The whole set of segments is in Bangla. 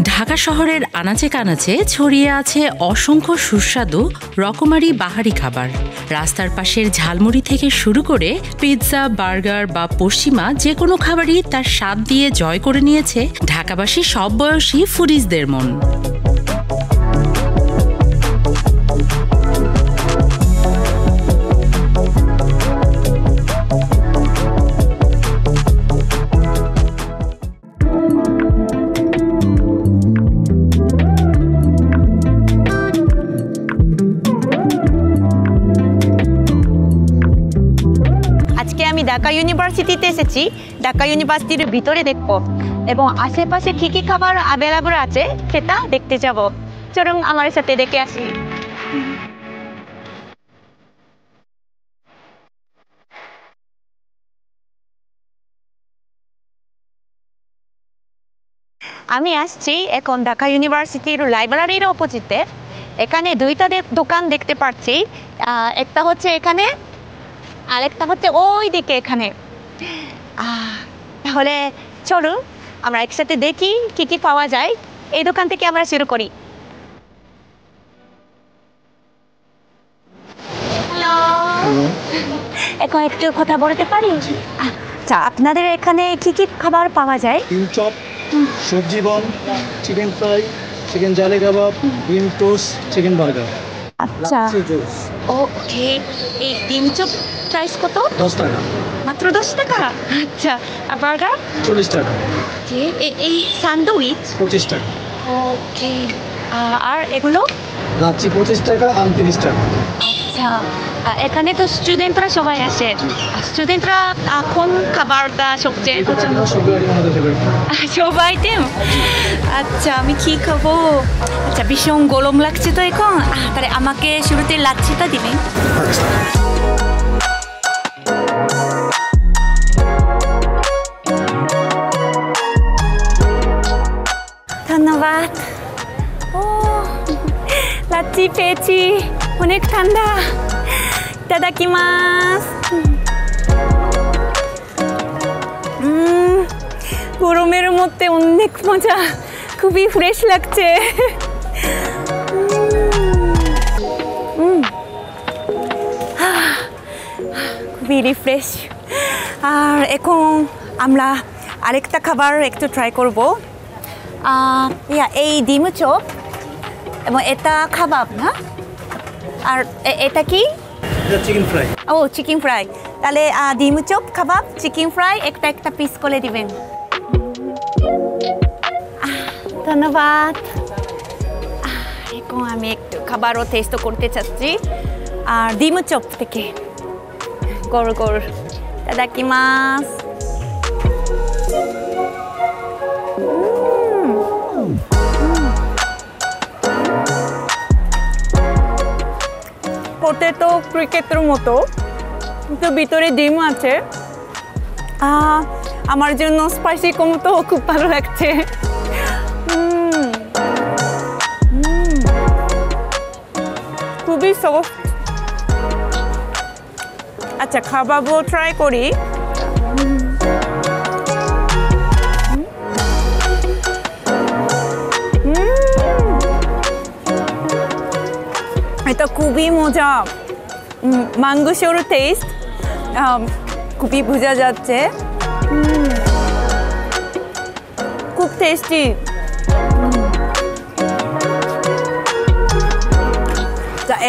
ঢাকা শহরের আনাচে কানাচে ছড়িয়ে আছে অসংখ্য সুস্বাদু রকমারি বাহারি খাবার। রাস্তার পাশের ঝালমুড়ি থেকে শুরু করে পিৎজা, বার্গার বা পশ্চিমা যে কোনো খাবারই তার স্বাদ দিয়ে জয় করে নিয়েছে ঢাকাবাসী সব বয়সী ফুডিজদের মন। ঢাকা ইউনিভার্সিটিতে এসেছি। ঢাকা ইউনিভার্সিটির ভিতরে দেখব এবং আশেপাশে কি কি খাবার অ্যাভেলেবল আছে সেটা দেখতে যাব। চলুন আমার সাথে দেখে আসি। আমি আসছি এখন ঢাকা ইউনিভার্সিটির লাইব্রেরির অপোজিটে। এখানে দুইটা দোকান দেখতে পাচ্ছি, একটা হচ্ছে এখানে আরেকটা হচ্ছে ওই দিকে এখানে। তাহলে চলুন আমরা একসাথে দেখি কি কি পাওয়া যায়। এই দোকান থেকে আমরা শুরু করি। হ্যালো, এখন একটু কথা বলতে পারি? আচ্ছা, আপনাদের এখানে কি কি খাবার পাওয়া যায়? ডিম চপ, সবজি বন, চিকেন ফ্রাই, চিকেন জালি কাবাব, ডিম টোস্ট, চিকেন বার্গার। আচ্ছা, ওকে। এই ডিম চপ প্রাইস কত? 10 টাকা। মাত্র 10 টাকা? আচ্ছা, আর বার্গার? 40 টাকা। ওকে, এই স্যান্ডউইচ? 25 টাকা। ওকে, আর এগুলো? লাচ্ছি 25 টাকা, আম 30 টাকা। আচ্ছা, এখানে তো স্টুডেন্টরা সবাই আসে। স্টুডেন্টরা কোন খাবারটা সবচেয়ে পছন্দ? সবাই টিম? আচ্ছা, আমি কি খাবো? আচ্ছা, ভীষণ গরম লাগছে তো এখন। তাহলে আমাকে শুরুতে লাচ্ছিটা দিবেন। ধন্যবাদ। ও, লাচ্ছি পেয়েছি, অনেক ঠান্ডা। ইতাদাকিমাস। গরমের মধ্যে অনেক মজা, খুবই ফ্রেশ লাগছে। খুবই রিফ্রেশ। আর এখন আমরা আরেকটা খাবার একটু ট্রাই করবো। এই ডিম চপ এবং এটা কাবাব না? আর এটা কি? Chicken fry. ও, চিকেন ফ্রাই। তাহলে ডিম চপ, কাবাব, চিকেন ফ্রাই একটা একটা পিস করে দিবেন। ধন্যবাদ। এখন আমি একটু খাবারও টেস্ট করতে চাচ্ছি। আর ডিম চপ থেকে গড় গড় ইতাদাকিমাস। পটেটো ক্রিকেটের মতো, কিন্তু ভিতরে ডিম আছে। আমার জন্য স্পাইসি কম তো খুব ভালো লাগছে। খুবই সফট। আচ্ছা, খাবারও ট্রাই করি। এটা খুবই মজা। মাঙ্গুসের টেস্ট খুবই বোঝা যাচ্ছে। খুব টেস্টি।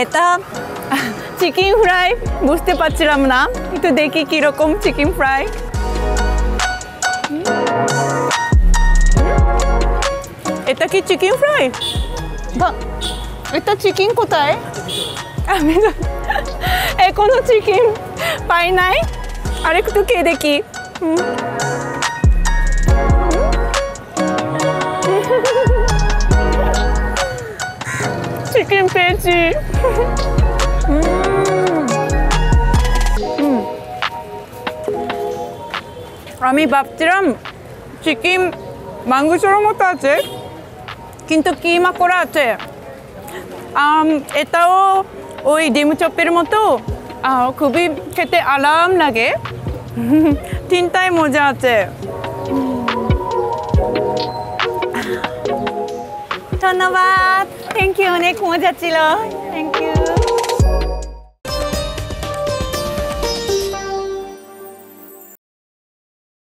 এটা চিকেন ফ্রাই বুঝতে পারছিলাম না, একটু দেখি কিরকম চিকেন ফ্রাই। এটা কি চিকেন ফ্রাই? এটা চিকেন কোথায়? আমি এখনো চিকেন পাই নাই। আর একটু কে দেখি। চিকেন পেয়েছি। আমি ভাবছিলাম চিকেন মাঙ্গুসের মতো আছে, কিন্তু কিমা করা আছে। এটাও ওই ডিম চপের মতো, খুবই খেতে আরাম লাগে তিনটাই মজা আছে ধন্যবাদ থ্যাংক ইউ অনেক মজা ছিল থ্যাংক ইউ